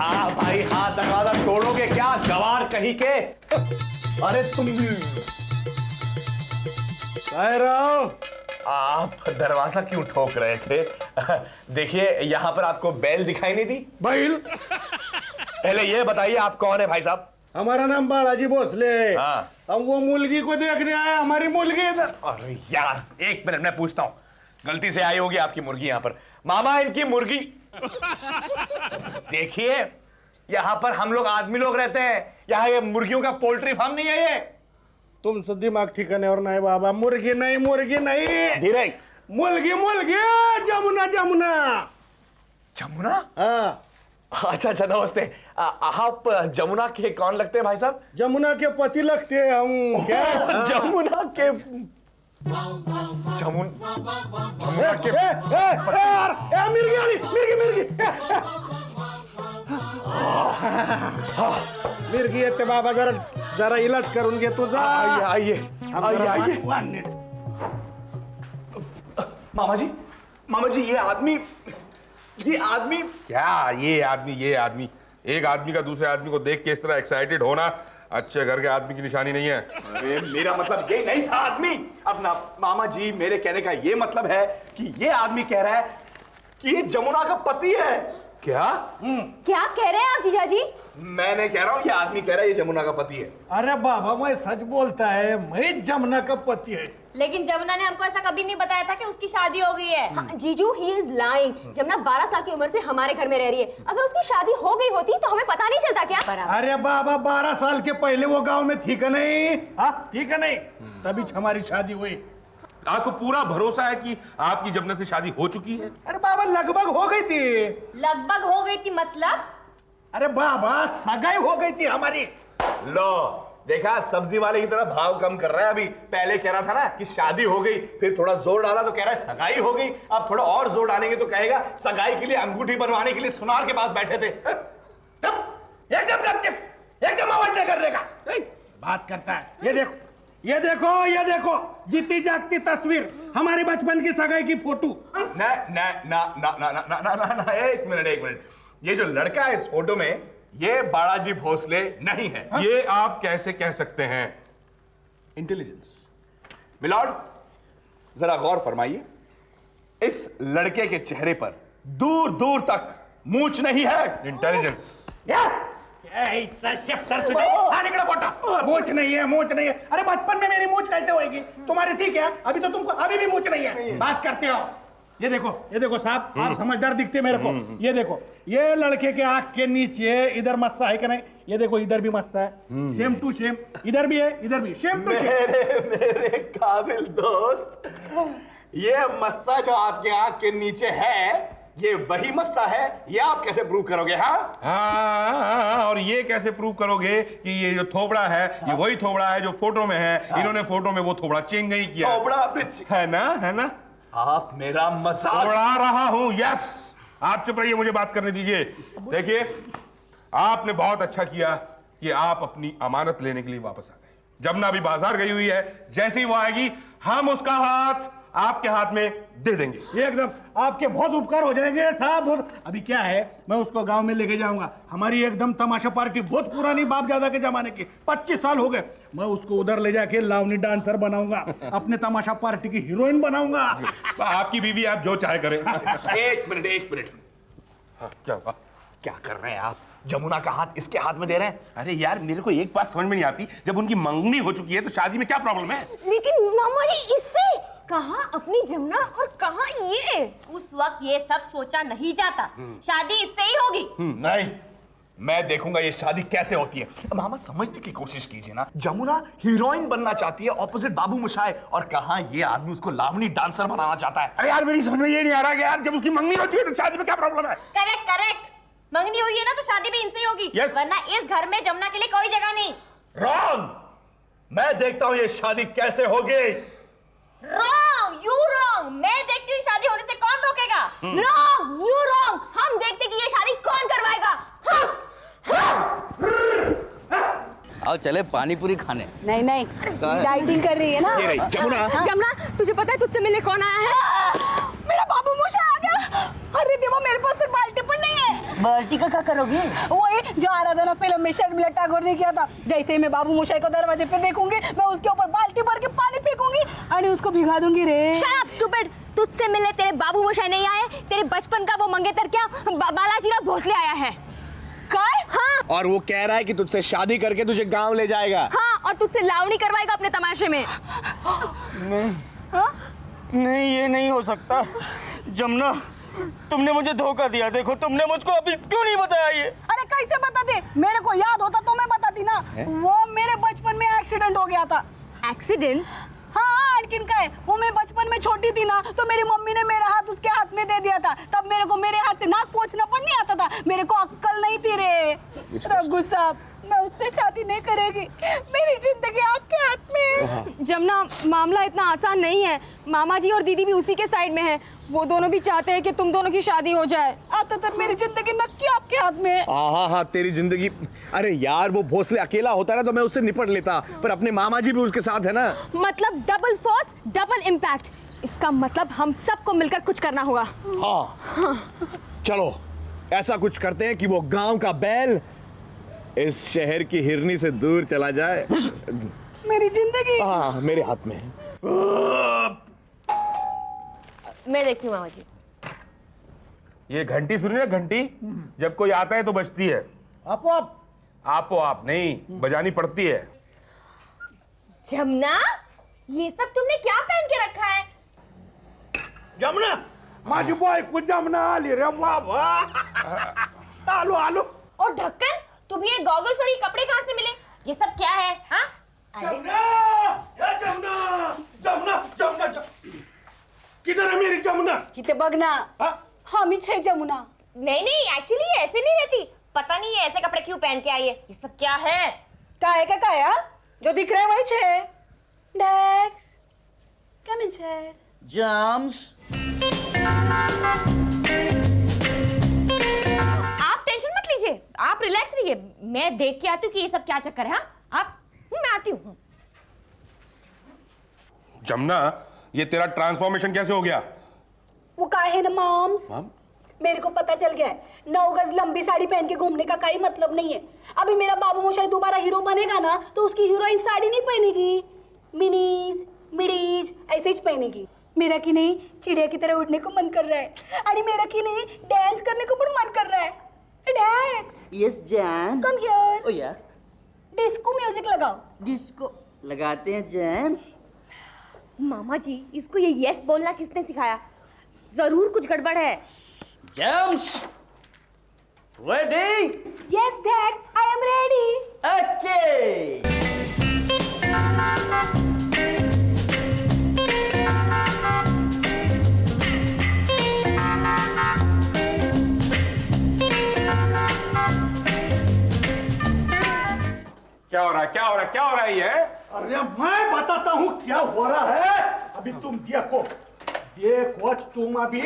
हाँ भाई हाँ, दरवाजा तोड़ोगे क्या गवार कहीं के? अरे तुम आप दरवाजा क्यों ठोक रहे थे? देखिए यहाँ पर आपको बैल दिखाई नहीं दी? बैल? पहले ये बताइए आप कौन है भाई साहब? हमारा नाम बालाजी भोसले। हाँ। हम वो मुर्गी को देखने आए, हमारी मुर्गी इधर। अरे यार एक मिनट मैं पूछता हूँ, गलती से आई होगी आपकी मुर्गी यहाँ पर। मामा इनकी मुर्गी देखिए, यहाँ पर हम लोग आदमी लोग रहते हैं, यहाँ ये मुर्गियों का पोल्ट्री फार्म नहीं है ये। तुम दिमाग ठिकाने और नहीं बाबा, मुर्गी नहीं मुर्गी नहीं, धीरे मुर्गी मुर्गी जमुना जमुना जमुना। हाँ अच्छा अच्छा नमस्ते। आप जमुना के कौन लगते हैं भाई साहब? जमुना के पति लगते हैं हम। क्या? जमुना के जमुना के मिर्गी वाली मिर्गी मिर्गी मिर्गी येते बाबा, जरा जरा इलाज करून घे तुझा। आइए आइए आइए। मामा जी ये आदमी क्या ये आदमी एक आदमी का दूसरे आदमी को देख के इस तरह एक्साइटेड होना अच्छे घर के आदमी की निशानी नहीं है। अरे मेरा मतलब ये नहीं था आदमी अपना। मामा जी मेरे कहने का ये मतलब है कि ये आदमी कह रहा है कि ये जमुना का पति है। क्या क्या कह रहे हैं आप जीजा जी? मैं नहीं कह रहा हूँ, ये आदमी कह रहा है ये जमुना का पति है। अरे बाबा मैं सच बोलता है, मैं जमुना का पति है। लेकिन जमुना ने हमको ऐसा कभी नहीं बताया था कि उसकी शादी हो गई है। हाँ, जीजू ही इज लाइंग। जमुना 12 साल की उम्र से हमारे घर में रह रही है। अगर उसकी शादी हो गई होती तो हमें पता नहीं चलता क्या? अरे बाबा 12 साल के पहले वो गांव में थी का नहीं? हाँ थी का नहीं, तभी हमारी शादी हुई। आपको पूरा भरोसा है कि आपकी जमुना से शादी हो चुकी है? अरे बाबा लगभग हो गई थी। लगभग हो गई थी मतलब? अरे बाबा सगाई हो गई थी हमारी। लो देखा, सब्जी वाले की तरह भाव कम कर रहा है। अभी पहले कह रहा था ना कि शादी हो गई, फिर थोड़ा जोर डाला तो कह रहा है सगाई हो गई। अब थोड़ा और जोर डालेंगे तो कहेगा सगाई के लिए अंगूठी बनवाने के लिए सुनार के पास बैठे थे। एकदम गपचिप, एकदम आवाज नहीं करने का बात करता है। ये देखो ये देखो ये देखो, जीती जागती तस्वीर, हमारे बचपन की सगाई की फोटो। ना ना ना ना ना ना ना ना ना एक मिनट, ये जो लड़का है इस फोटो में ये बालाजी भोसले नहीं है। ये आप कैसे कह सकते हैं? इंटेलिजेंस मिलॉर्ड, जरा गौर फरमाइए, इस लड़के के चेहरे पर दूर दूर तक मूंछ नहीं है। इंटेलिजेंस मूंछ नहीं है, मूंछ नहीं है। अरे बचपन में मेरी मूंछ कैसे होगी? तुम्हारी ठीक है, अभी तो तुमको अभी भी मूंछ नहीं है। बात करते हो। ये देखो साहब, आप समझदार दिखते मेरे को। ये देखो, ये लड़के के आंख के नीचे इधर मस्सा है कि नहीं? ये देखो इधर भी मस्सा है, सेम टू सेम। इधर भी है, इधर भी सेम टू सेम। मेरे काबिल दोस्त, ये मस्सा जो आपके आंख के नीचे है ये वही मस्सा है, ये आप कैसे प्रूव करोगे? हाँ, और ये कैसे प्रूव करोगे कि ये जो थोबड़ा है ये वही थोबड़ा है जो फोटो में है? इन्होंने फोटो में वो थोबड़ा चेंज नहीं किया। थोबड़ा है ना? आप मेरा मजाक उड़ा रहा हूं। यस, आप चुप रहिए, मुझे बात करने दीजिए। देखिए, आपने बहुत अच्छा किया कि आप अपनी अमानत लेने के लिए वापस आ गए। जमुना अभी बाजार गई हुई है, जैसे ही वो आएगी हम उसका हाथ आपके हाथ में दे देंगे। एकदम आपके बहुत उपकार हो जाएंगे साहब। अभी क्या है, मैं उसको गांव में लेके जाऊंगा। हमारी एकदम तमाशा पार्टी बहुत पुरानी, बाप दादा के जमाने की, 25 साल हो गए। मैं उसको उधर ले जाके लावनी डांसर बनाऊंगा, अपने तमाशा पार्टी की हीरोइन बनाऊंगा। आपकी बीवी आप जो चाहे करें। एक मिनट। हाँ, क्या हुआ? क्या कर रहे हैं आप? जमुना का हाथ इसके हाथ में दे रहे हैं? अरे यार, मेरे को एक बात समझ में नहीं आती, जब उनकी मंगनी हो चुकी है तो शादी में क्या प्रॉब्लम है? लेकिन मामा जी इससे कहाँ अपनी जमुना और कहाँ ये? उस वक्त ये सब सोचा नहीं जाता। शादी इससे ही होगी। नहीं, मैं देखूंगा ये शादी कैसे होती है। मामा समझने की कोशिश कीजिए ना, जमुना हीरोइन बनना चाहती है ऑपोजिट बाबू मोशाय, और कहाँ ये आदमी उसको लावनी डांसर बनाना चाहता है। अरे यार, मेरी समझ में ये नहीं आ रहा कि यार जब उसकी मंगनी हो चुकी है तो शादी में क्या प्रॉब्लम है? करेक्ट। मंगनी हुई है ना तो शादी भी इनसे ही होगी। Yes. वरना इस घर में जमुना के लिए कोई जगह नहीं। रॉन्ग, मैं देखता हूं ये शादी कैसे होगी। Wrong, you wrong. मैं देखती हूँ शादी होने से कौन रोकेगा? Wrong, you wrong. हम देखते कि ये शादी कौन करवाएगा। आओ चले पानी पूरी खाने। नहीं डाइटिंग कर रही है ना। जमुना, तुझे पता है तुझसे मिलने कौन आया है? मेरा बाबू मोशा आ गया। अरे देवा, मेरे पास तो बाल्टी पर नहीं है। बाल्टी का क्या करोगे? वही जो आराधना फिल्म में शर्मिला टैगोर ने किया था, जैसे ही मैं बाबू मोशाई को दरवाजे पे देखूंगी मैं उसके ऊपर बाल्टी भर के पानी फेंकूंगी और उसको भिगा दूंगी रे। Shut up, stupid! तुझसे मिलने तेरे बाबू मोशाई नहीं आए, तेरे बचपन का वो मंगेतर क्या बालाजीराव भोसले आया है। काय? हाँ और वो कह रहा है कि तुझसे शादी करके तुझे गांव ले जाएगा। हाँ, और तुझसे लावणी करवाएगा अपने तमाशे में। नहीं, ये नहीं हो सकता। जमुना, तुमने मुझे धोखा दिया। देखो, तुमने मुझको अभी क्यों नहीं बताया ये? अरे कैसे बताते, मेरे को याद होता तो मैं बताती ना। वो मेरे बचपन में एक्सीडेंट हो गया था। एक्सीडेंट? हाँ, लेकिन क्या है, वो मैं बचपन में छोटी थी ना, तो मेरी मम्मी ने मेरा हाथ उसके हाथ में दे दिया था। तब मेरे को मेरे हाथ से नाक पोंछना पण नहीं आता था। मेरे को अक्कल नहीं थी रे। रघु साहब, मैं उससे शादी नहीं करेगी। मेरी जिंदगी आपके हाथ में है। जमुना, मामला इतना आसान नहीं है। मामा जी और दीदी भी उसी के साइड में हैं। वो दोनों भी चाहते हैं कि तुम दोनों की शादी हो जाए। आता तो मेरी जिंदगी नक्की आपके हाथ में है। हाँ, तेरी जिंदगी। अरे यार, वो भोसले अकेला होता ना तो मैं उससे निपट लेता, पर अपने मामा जी भी उसके साथ है ना। मतलब डबल फोर्स डबल इम्पैक्ट। इसका मतलब हम सबको मिलकर कुछ करना होगा। हाँ, चलो ऐसा कुछ करते हैं कि वो गांव का बैल इस शहर की हिरनी से दूर चला जाए। मेरी जिंदगी हाँ, मेरे हाथ में है। मैं देखती हूँ मामा जी। ये घंटी सुनी ना, घंटी जब कोई आता है तो बजती है। आपो आप नहीं, बजानी पड़ती है। जमुना, ये सब तुमने क्या पहन के रखा है? जमुना, माझी बायको जमुना आली रे बाबा। आलो आलो। और ढक्कन, तुम्हें ये गॉगल्स और ये कपड़े कहाँ से मिले? ये सब क्या है? हाँ? जमुना, या जमुना, जमुना, जमुना, किधर है मेरी जमुना? किते बगना। हाँ, मी छे जमुना। नहीं नहीं, एक्चुअली ये ऐसे नहीं रहती। पता नहीं ये ऐसे कपड़े क्यों पहन के आई है। ये सब क्या है? काया जो दिख रहा है वही छे। डेक्स, कम इन छे। जाम्स, आप टेंशन मत लीजिए, आप रिलैक्स रहिए। मैं देख के आती हूँ कि ये सब क्या चक्कर है। हाँ, आप मैं आती हूँ। जमुना, ये तेरा ट्रांसफॉर्मेशन कैसे हो गया? वो का है ना मॉम्स, मेरे को पता चल गया है। 9 गज लंबी साड़ी पहन के घूमने का कोई मतलब नहीं है। अभी मेरा बाबू मोशाई दोबारा हीरो बनेगा ना, तो उसकी हीरोइन साड़ी नहीं पहनेगी, मिनीज मिडीज ऐसे ही पहनेगी। मेरा की नहीं चिड़िया की तरह उड़ने को मन कर रहा है। अरे मेरा की नहीं डांस करने को भी मन कर रहा है। डांस। यस जान। Come here. ओ यार, डिस्को म्यूजिक लगाओ। डिस्को लगाते हैं जान। मामा जी, इसको ये यस बोलना किसने सिखाया? जरूर कुछ गड़बड़ है। Jams, ready? Yes dad, I am ready. Okay. क्या हो रहा है, क्या हो रहा है, क्या हो रहा है ये? अरे मैं बताता हूँ क्या हो रहा है। अभी तुम देखो, देखो तुम अभी।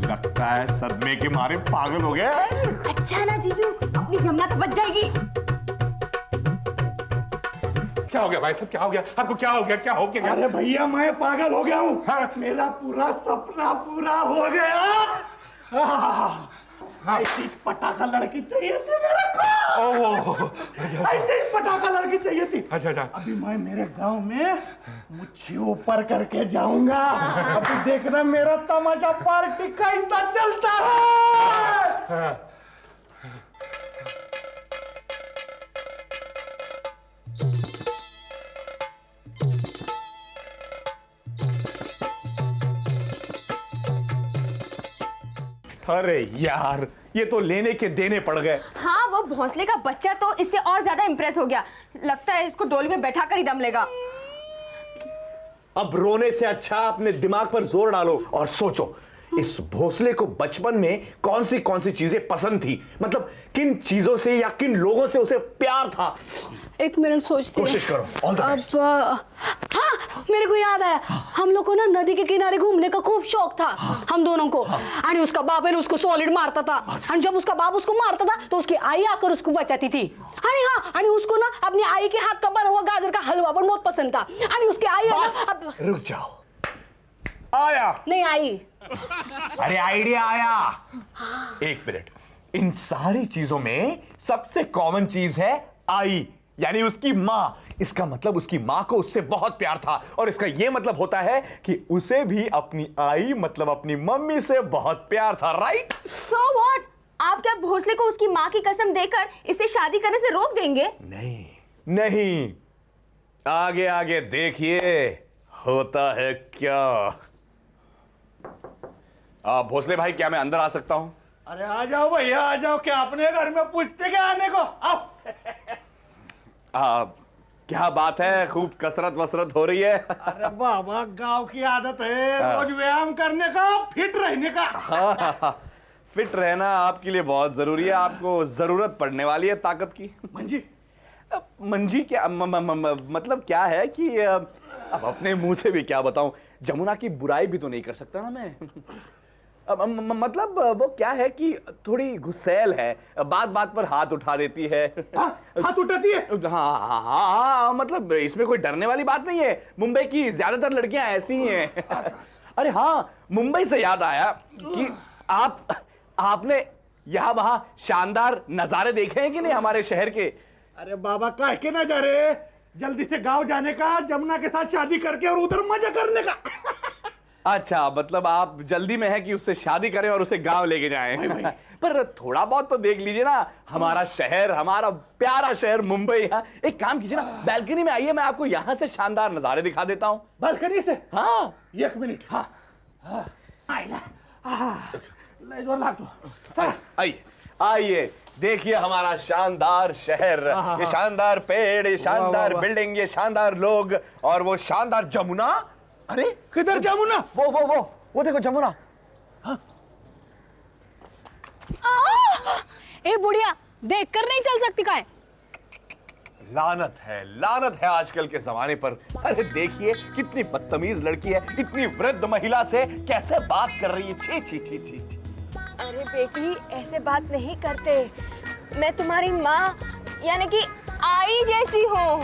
लगता है सदमे के मारे पागल हो गया। अच्छा ना जीजू, अपनी जमुना तो बच जाएगी। क्या हो गया भाई साहब, क्या हो गया आपको? क्या हो गया, क्या हो गया? अरे भैया, मैं पागल हो गया हूँ। हाँ। मेरा पूरा सपना पूरा हो गया। ऐसी पटाखा लड़की चाहिए थी मेरे को। ओह, ऐसे ही पटाखा लड़की चाहिए थी। अच्छा अच्छा। अभी मैं मेरे गांव में मुच्छी ऊपर करके जाऊंगा। अभी देखना मेरा तमाशा पार्टी कैसा चलता है। अरे यार, ये तो लेने के देने पड़ गए। हाँ, वो भोंसले का बच्चा तो इससे और ज्यादा इम्प्रेस हो गया। लगता है इसको डोली में बैठा कर ही दम लेगा। अब रोने से अच्छा अपने दिमाग पर जोर डालो और सोचो, इस भोसले को बचपन में कौन सी चीजें पसंद थी, मतलब किन चीजों से या किन लोगों से उसे प्यार था। एक मिनट सोचती हूँ। कोशिश करो। All the best. हाँ, मेरे को याद आया। हम लोग को ना नदी के किनारे घूमने का खूब शौक था, हम दोनों को। और उसका बाप है ना उसको सॉलिड मारता था। और जब उसका बाप उसको मारता था तो उसकी आई आकर उसको बचाती थी। अरे हाँ, और उसको ना अपनी आई के हाथ का बना हुआ गाजर का हलवा पण बहुत पसंद था। और उसकी आई है ना रुक जाओ, आया नहीं आई। अरे आइडिया आया। एक मिनट, इन सारी चीजों में सबसे कॉमन चीज है आई, यानी उसकी मां। इसका मतलब उसकी मां को उससे बहुत प्यार था, और इसका यह मतलब होता है कि उसे भी अपनी आई मतलब अपनी मम्मी से बहुत प्यार था, राइट? So what? आप क्या भोसले को उसकी माँ की कसम देकर इसे शादी करने से रोक देंगे? नहीं नहीं, आगे आगे देखिए होता है क्या। भोसले भाई, क्या मैं अंदर आ सकता हूं? अरे आ जाओ भैया, आ जाओ। क्या अपने घर में पूछते क्या आने को? आओ। क्या बात है, खूब कसरत वसरत हो रही है। अरे बाबा, गांव की आदत है रोज व्यायाम करने का, फिट रहने का। फिट रहना आपके लिए बहुत जरूरी है, आपको जरूरत पड़ने वाली है ताकत की। मंजी, मंजी क्या मतलब क्या है कि अब अपने मुंह से भी क्या बताऊं, जमुना की बुराई भी तो नहीं कर सकता ना मैं। मतलब वो क्या है कि थोड़ी गुस्सैल है, बात बात पर हाथ उठा देती है। हाथ उठाती है? हाँ, मतलब इसमें कोई डरने वाली बात नहीं है। मुंबई की ज्यादातर लड़कियां ऐसी ही हैं। अरे हाँ, मुंबई से याद आया कि आपने यहाँ वहां शानदार नजारे देखे हैं कि नहीं हमारे शहर के? अरे बाबा, काहे के नजारे? जल्दी से गांव जाने का, जमुना के साथ शादी करके और उधर मजा करने का। अच्छा, मतलब आप जल्दी में है कि उससे शादी करें और उसे गांव लेके जाएं। पर थोड़ा बहुत तो देख लीजिए ना हमारा शहर, हमारा प्यारा शहर मुंबई। हाँ, एक काम कीजिए ना, बैल्कनी में आइए, मैं आपको यहाँ से शानदार नजारे दिखा देता हूँ। बालकनी से? हाँ, एक मिनट। हाँ, ले जोर लाग तो। आइए आइए, देखिए हमारा शानदार शहर, ये शानदार पेड़, ये शानदार बिल्डिंग, ये लोग, और वो शानदार जमुना। अरे किधर जमुना? वो देखो जमुना। ए बुढ़िया, देख कर नहीं चल सकती का है? लानत है आजकल के जमाने पर। अरे देखिए कितनी बदतमीज लड़की है, इतनी वृद्ध महिला से कैसे बात कर रही है। छी छी छी छी। अरे बेटी, ऐसे बात नहीं करते। मैं तुम्हारी माँ यानी कि आई जैसी हूँ।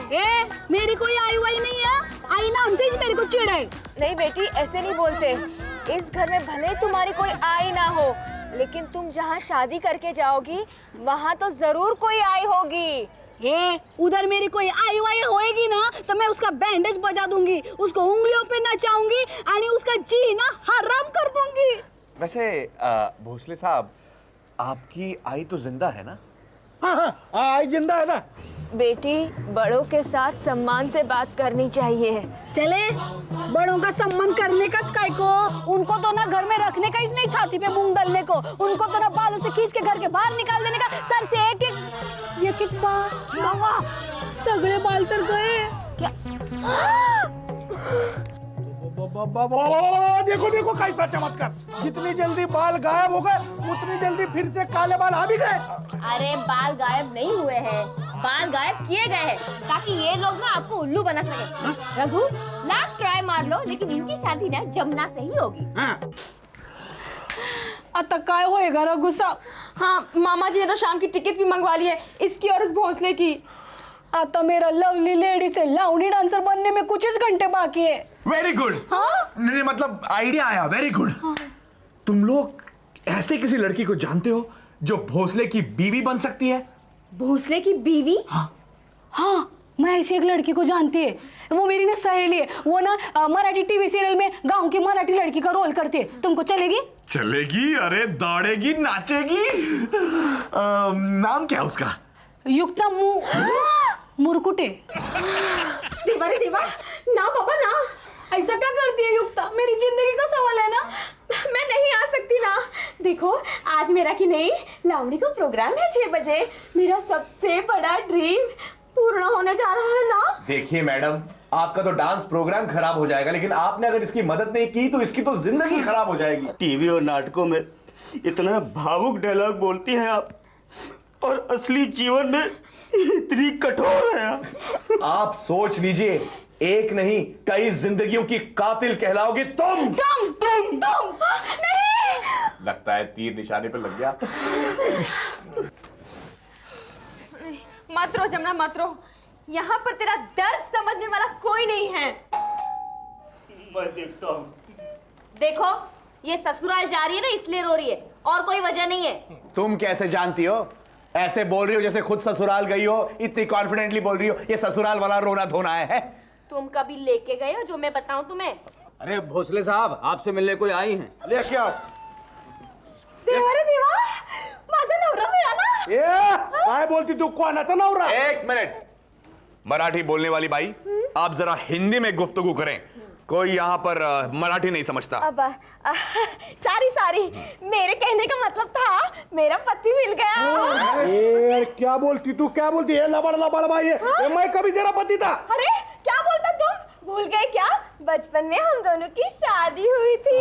मेरी कोई आई वाई नहीं है, आई नाम से ही मेरे को चिढ़ है। नहीं बेटी, ऐसे नहीं बोलते। इस घर में भले तुम्हारी कोई आई ना हो, लेकिन तुम जहाँ शादी करके जाओगी वहाँ तो जरूर कोई आई होगी। उधर मेरी कोई आई वाई होएगी ना तो मैं उसका बैंडेज बजा दूंगी, उसको उंगलियों पे नचाऊंगी और उसका जीना हराम कर दूंगी। वैसे भोसले साहब, आपकी आई तो जिंदा है ना? हाँ, आई जिंदा है ना। बेटी, बड़ों के साथ सम्मान से बात करनी चाहिए। चले, बड़ों का सम्मान करने का काय को? उनको तो ना घर में रखने का, इसने छाती पे मूंग डालने को। उनको तो ना बालों से खींच के घर के बाहर निकाल देने का। सर से एक बाल, सगळे बाल तर गए। क्या? देखो देखो कैसा चमत्कार, जितनी जल्दी बाल गायब हो गए उतनी जल्दी फिर से काले बाल आ भी गए। अरे बाल गायब नहीं हुए हैं, बाल गायब किए गए हैं ताकि ये लोग ना आपको उल्लू बना सके। रघु, लाख ट्राई मार लो, लेकिन इनकी शादी ना जमुना से ही होगी। आता काय होएगा रघु साहब? हाँ, मामा जी ने तो शाम की टिकट भी मंगवा ली है, इसकी और इस भोसले की। आता मेरा लवली लेडी से लावणी डांसर बनने में कुछ ही घंटे बाकी है। Very good. नहीं, मतलब आइडिया आया, वेरी गुड। तुम लोग ऐसे किसी लड़की को जानते हो जो भोसले की बीवी बन सकती है? भोसले की बीवी? हाँ, मैं ऐसी एक लड़की को जानती है। वो मेरी ना सहेली है। वो ना मराठी टीवी सीरियल में गांव की मराठी लड़की का रोल करती है। तुमको चलेगी? चलेगी, अरे दौड़ेगी, नाचेगी। नाम क्या है उसका? युक्ता मुरकुटे। देवा रे देवा, ना बाबा ना। ऐसा क्या करती है युक्ता? मेरी जिंदगी का सवाल है ना। मैं नहीं आ सकती ना। देखो, आज मेरा कि नहीं लावणी का प्रोग्राम है 6 बजे। मेरा सबसे बड़ा ड्रीम पूर्ण होने जा रहा है ना। देखिए मैडम, आपका तो डांस प्रोग्राम खराब हो जाएगा, लेकिन आपने अगर इसकी मदद नहीं की तो इसकी तो जिंदगी खराब हो जाएगी। टीवी और नाटकों में इतना भावुक डायलॉग बोलती हैं आप, और असली जीवन में इतनी कठोर है आप। आप सोच लीजिए, एक नहीं कई जिंदगियों की कातिल कहलाओगी तुम। नहीं। लगता है तीर निशाने पे लग गया। मत रो जमुना, मत रो। यहाँ पर तेरा दर्द समझने वाला कोई नहीं है। मैं देखता हूँ। देखो, ये ससुराल जा रही है ना, इसलिए रो रही है, और कोई वजह नहीं है। तुम कैसे जानती हो? ऐसे बोल रही हो जैसे खुद ससुराल गई हो, इतनी कॉन्फिडेंटली बोल रही हो। ये ससुराल वाला रोना धोना है? तुम कभी लेके गए हो जो मैं बताऊं तुम्हें? अरे भोसले साहब, आपसे मिलने कोई आई हैं? ले क्या? देवा रे देवा, माझा नवरा मिळाला ना। काय बोलती तू? कोणाचा नवरा? एक मिनट, मराठी बोलने वाली बाई, आप जरा हिंदी में गुफ्तगू करें। कोई यहाँ पर मराठी नहीं समझता। अब सारी मेरे कहने का मतलब था मेरा पति मिल गया। ए, क्या बोलती तू? क्या बोलती है? लबड़ भाई है। मैं कभी तेरा पति था? अरे क्या बोलता तुम? भूल गए क्या? बचपन में हम दोनों की शादी हुई थी।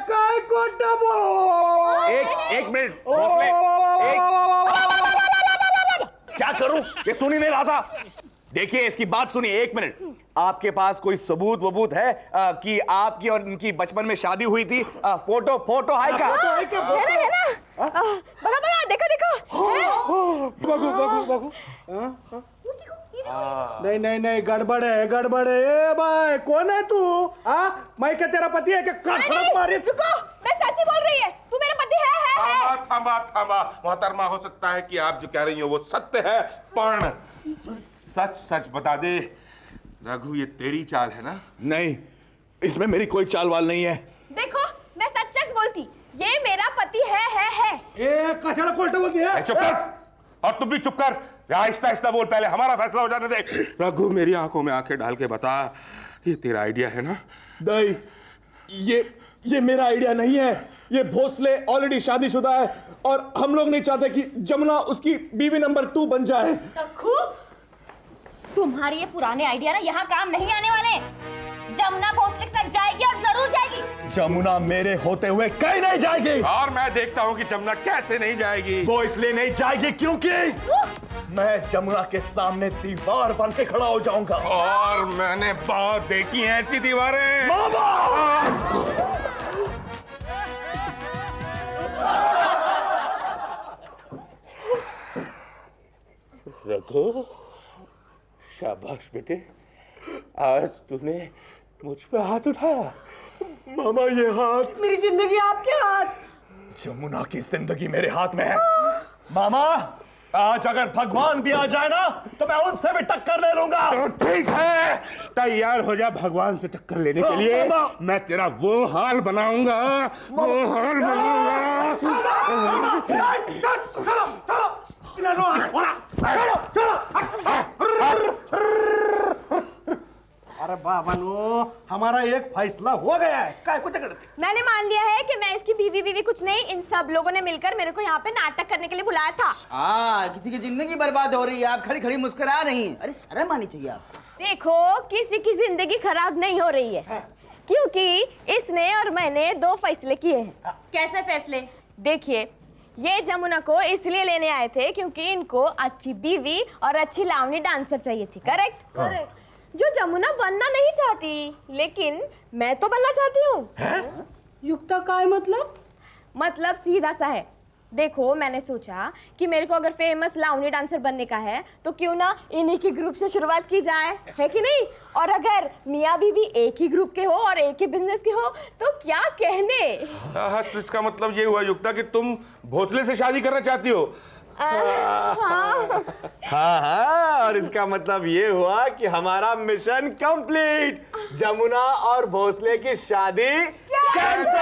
काय खोटा बोल। एक मिनट भोसले, क्या करूं? ये सुन ही नहीं रहा था। देखिए, इसकी बात सुनिए, एक मिनट। आपके पास कोई सबूत वबूत है कि आपकी और इनकी बचपन में शादी हुई थी? फोटो है क्या? है ना? बड़ा देखो। बघू। नहीं, गड़बड़ है। ए भाई, कौन है तू? मैं क्या तेरा पति है? क्या मारी? रुको, मैं सच्ची बोल रही है। तू मेरा पति है। थामा मोहतरमा, हो सकता है कि आप जो कह रही हो वो सत्य है, पर सच बता दे रघु, ये तेरी चाल है ना? नहीं, इसमें मेरी कोई चाल वाल नहीं है। देखो, मैं सच बोलती, ये मेरा पति है। ए, कशाला खोटा बोलती है? चुप कर, और तुम भी चुप कर। आहिस्ता बोल, पहले हमारा फैसला हो जाने दे। रघु, मेरी आंखों में आंखें डाल के बता, ये तेरा आइडिया है ना? नहीं, ये मेरा आइडिया नहीं है। ये भोसले ऑलरेडी शादीशुदा है और हम लोग नहीं चाहते कि जमुना उसकी बीवी नंबर 2 बन जाए। रघु, तुम्हारे ये पुराने आइडिया ना यहाँ काम नहीं आने वाले। जमुना भोसले के साथ जाएगी और जरूर जाएगी। जमुना मेरे होते हुए कहीं नहीं जाएगी। और मैं देखता हूँ कि जमुना कैसे नहीं जाएगी। वो इसलिए नहीं जाएगी क्योंकि मैं जमुना के सामने दीवार बन के खड़ा हो जाऊंगा। और मैंने बहुत देखी हैं ऐसी दीवारें। रघु, शाबाश बेटे, आज तूने मुझ पे हाथ उठाया। मामा, ये हाथ, मेरी जिंदगी आपके हाथ। जमुना की जिंदगी मेरे हाथ में है। मामा, आज अगर भगवान भी आ जाए ना तो मैं उनसे भी टक्कर ले लूंगा। तो ठीक है, तैयार हो जा भगवान से टक्कर लेने के लिए। मैं तेरा वो हाल बनाऊंगा। अरे बाबानो, हमारा एक फैसला हो गया है। काय कुछ करते? मैंने मान लिया है कि मैं इसकी बीवी कुछ नहीं, इन सब लोगों ने मिलकर मेरे को यहाँ पे नाटक करने के लिए बुलाया था। किसी की जिंदगी बर्बाद हो रही है, आप खड़ी मुस्कुरा रही हैं। अरे शर्म आनी चाहिए आपको। देखो, किसी की जिंदगी खराब नहीं हो रही है, क्योंकि इसने और मैंने 2 फैसले किए हैं। कैसे फैसले? देखिए, ये जमुना को इसलिए लेने आए थे क्योंकि इनको अच्छी बीवी और अच्छी लावनी डांसर चाहिए थी। करेक्ट? जो जमुना बनना नहीं चाहती, लेकिन मैं तो बनना चाहती हूँ। युक्ता काय मतलब सीधा सा है। देखो, मैंने सोचा कि मेरे को अगर फेमस लावनी डांसर बनने का है तो क्यों ना इन्हीं के ग्रुप से शुरुआत की जाए, है कि नहीं? और अगर मियाँ बीवी एक ही ग्रुप के हो और एक ही बिजनेस के हो तो क्या कहने। तो इसका मतलब ये हुआ युक्ता कि तुम भोसले से शादी करना चाहती हो? हाँ। हाँ, और इसका मतलब ये हुआ कि हमारा मिशन कंप्लीट। जमुना और भोसले की शादी कैंसिल।